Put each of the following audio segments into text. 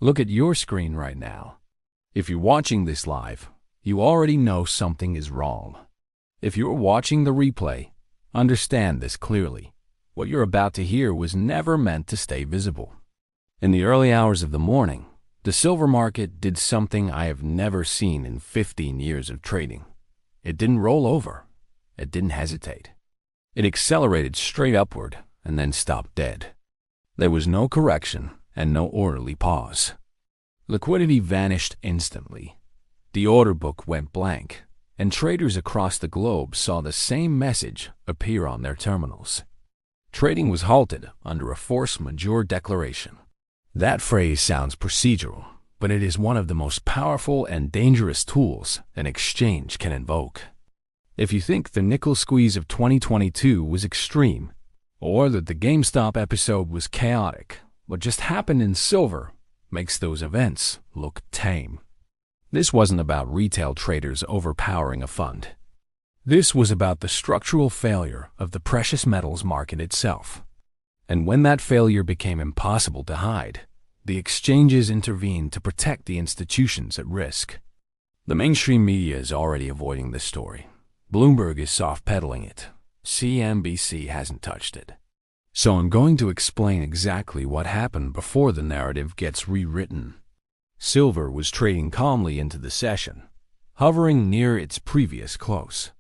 Look at your screen right now. If you're watching this live, you already know something is wrong. If you're watching the replay, understand this clearly. What you're about to hear was never meant to stay visible. In the early hours of the morning, the silver market did something I have never seen in 15 years of trading. It didn't roll over. It didn't hesitate. It accelerated straight upward and then stopped dead. There was no correction and no orderly pause. Liquidity vanished instantly. The order book went blank, and traders across the globe saw the same message appear on their terminals. Trading was halted under a force majeure declaration. That phrase sounds procedural, but it is one of the most powerful and dangerous tools an exchange can invoke. If you think the nickel squeeze of 2022 was extreme, or that the GameStop episode was chaotic, what just happened in silver makes those events look tame. This wasn't about retail traders overpowering a fund. This was about the structural failure of the precious metals market itself. And when that failure became impossible to hide, the exchanges intervened to protect the institutions at risk. The mainstream media is already avoiding this story. Bloomberg is soft-pedaling it. CNBC hasn't touched it. So I'm going to explain exactly what happened before the narrative gets rewritten. Silver was trading calmly into the session, hovering near its previous close.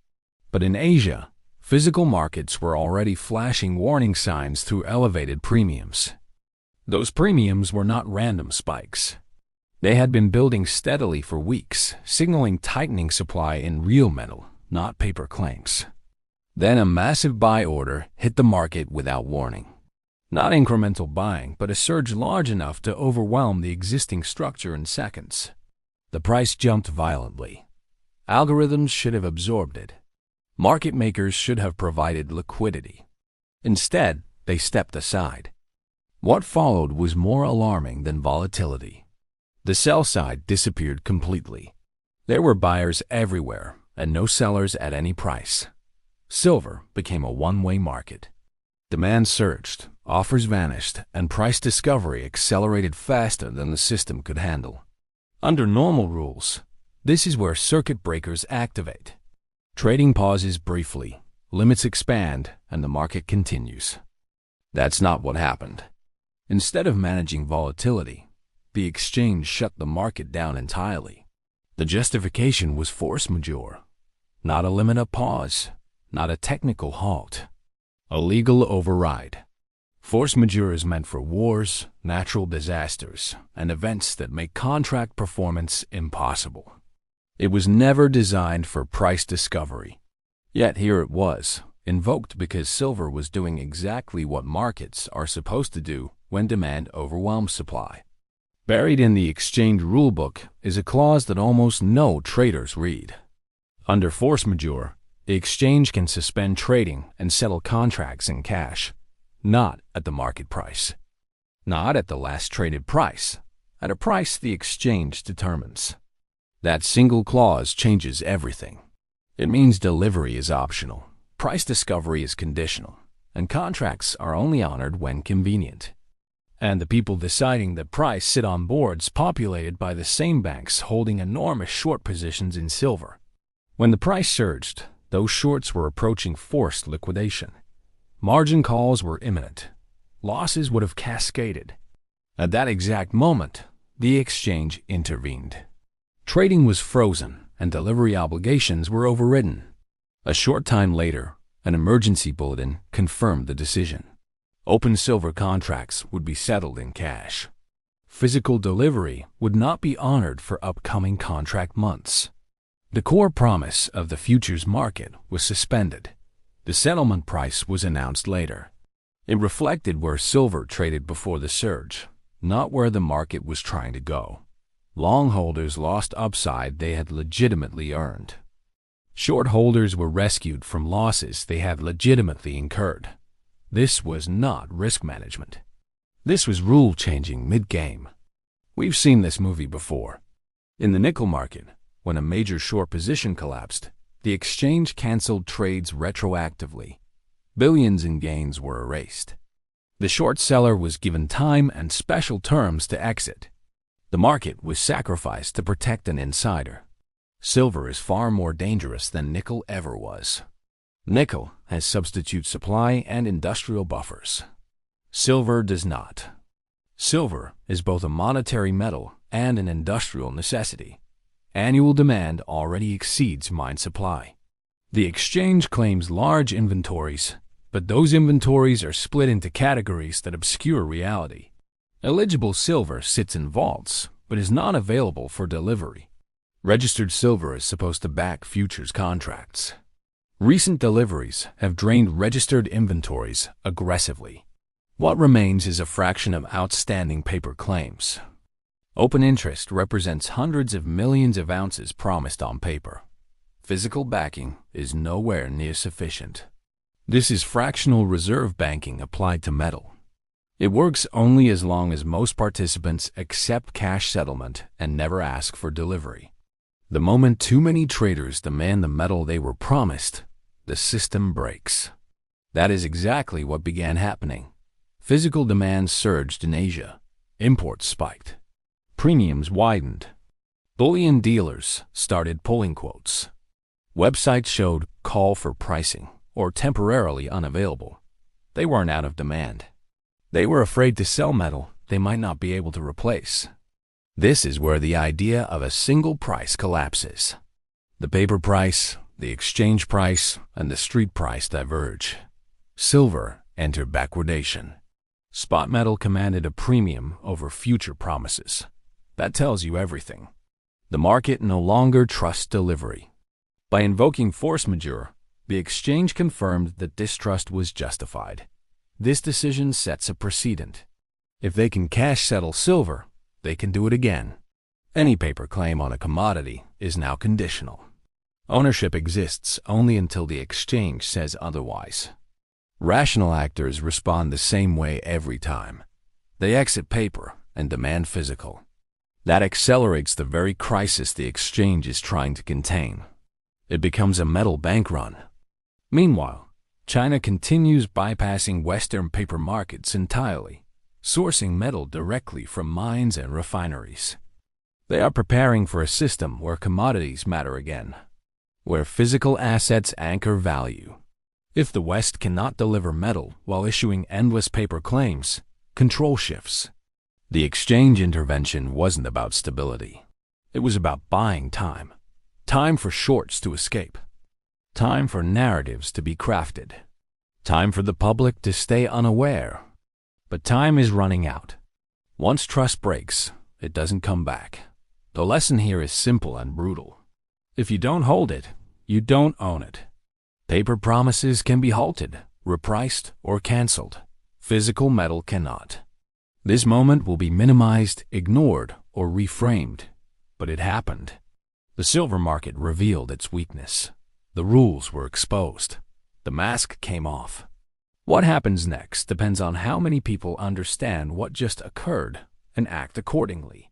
But in Asia, physical markets were already flashing warning signs through elevated premiums. Those premiums were not random spikes. They had been building steadily for weeks, signaling tightening supply in real metal, not paper claims. Then a massive buy order hit the market without warning. Not incremental buying, but a surge large enough to overwhelm the existing structure in seconds. The price jumped violently. Algorithms should have absorbed it. Market makers should have provided liquidity. Instead, they stepped aside. What followed was more alarming than volatility. The sell side disappeared completely. There were buyers everywhere and no sellers at any price. Silver became a one-way market. Demand surged, offers vanished, and price discovery accelerated faster than the system could handle. Under normal rules, this is where circuit breakers activate. Trading pauses briefly, limits expand, and the market continues. That's not what happened. Instead of managing volatility, the exchange shut the market down entirely. The justification was force majeure, not a limit of pause, not a technical halt, a legal override. Force majeure is meant for wars, natural disasters, and events that make contract performance impossible. It was never designed for price discovery. Yet here it was, invoked because silver was doing exactly what markets are supposed to do when demand overwhelms supply. Buried in the exchange rulebook is a clause that almost no traders read. Under force majeure, the exchange can suspend trading and settle contracts in cash, not at the market price, not at the last traded price, at a price the exchange determines. That single clause changes everything. It means delivery is optional, price discovery is conditional, and contracts are only honored when convenient. And the people deciding the price sit on boards populated by the same banks holding enormous short positions in silver. When the price surged, those shorts were approaching forced liquidation. Margin calls were imminent. Losses would have cascaded. At that exact moment, the exchange intervened. Trading was frozen and delivery obligations were overridden. A short time later, an emergency bulletin confirmed the decision. Open silver contracts would be settled in cash. Physical delivery would not be honored for upcoming contract months. The core promise of the futures market was suspended. The settlement price was announced later. It reflected where silver traded before the surge, not where the market was trying to go. Long holders lost upside they had legitimately earned. Short holders were rescued from losses they had legitimately incurred. This was not risk management. This was rule-changing mid-game. We've seen this movie before. In the nickel market, when a major short position collapsed, the exchange canceled trades retroactively. Billions in gains were erased. The short seller was given time and special terms to exit. The market was sacrificed to protect an insider. Silver is far more dangerous than nickel ever was. Nickel has substitute supply and industrial buffers. Silver does not. Silver is both a monetary metal and an industrial necessity. Annual demand already exceeds mine supply. The exchange claims large inventories, but those inventories are split into categories that obscure reality. Eligible silver sits in vaults, but is not available for delivery. Registered silver is supposed to back futures contracts. Recent deliveries have drained registered inventories aggressively. What remains is a fraction of outstanding paper claims. Open interest represents hundreds of millions of ounces promised on paper. Physical backing is nowhere near sufficient. This is fractional reserve banking applied to metal. It works only as long as most participants accept cash settlement and never ask for delivery. The moment too many traders demand the metal they were promised, the system breaks. That is exactly what began happening. Physical demand surged in Asia. Imports spiked. Premiums widened. Bullion dealers started pulling quotes. Websites showed call for pricing or temporarily unavailable. They weren't out of demand. They were afraid to sell metal they might not be able to replace. This is where the idea of a single price collapses. The paper price, the exchange price, and the street price diverge. Silver entered backwardation. Spot metal commanded a premium over future promises. That tells you everything. The market no longer trusts delivery. By invoking force majeure, the exchange confirmed that distrust was justified. This decision sets a precedent. If they can cash settle silver, they can do it again. Any paper claim on a commodity is now conditional. Ownership exists only until the exchange says otherwise. Rational actors respond the same way every time. They exit paper and demand physical. That accelerates the very crisis the exchange is trying to contain. It becomes a metal bank run. Meanwhile, China continues bypassing Western paper markets entirely, sourcing metal directly from mines and refineries. They are preparing for a system where commodities matter again, where physical assets anchor value. If the West cannot deliver metal while issuing endless paper claims, control shifts. The exchange intervention wasn't about stability. It was about buying time. Time for shorts to escape. Time for narratives to be crafted. Time for the public to stay unaware. But time is running out. Once trust breaks, it doesn't come back. The lesson here is simple and brutal. If you don't hold it, you don't own it. Paper promises can be halted, repriced, or canceled. Physical metal cannot. This moment will be minimized, ignored, or reframed. But it happened. The silver market revealed its weakness. The rules were exposed. The mask came off. What happens next depends on how many people understand what just occurred and act accordingly.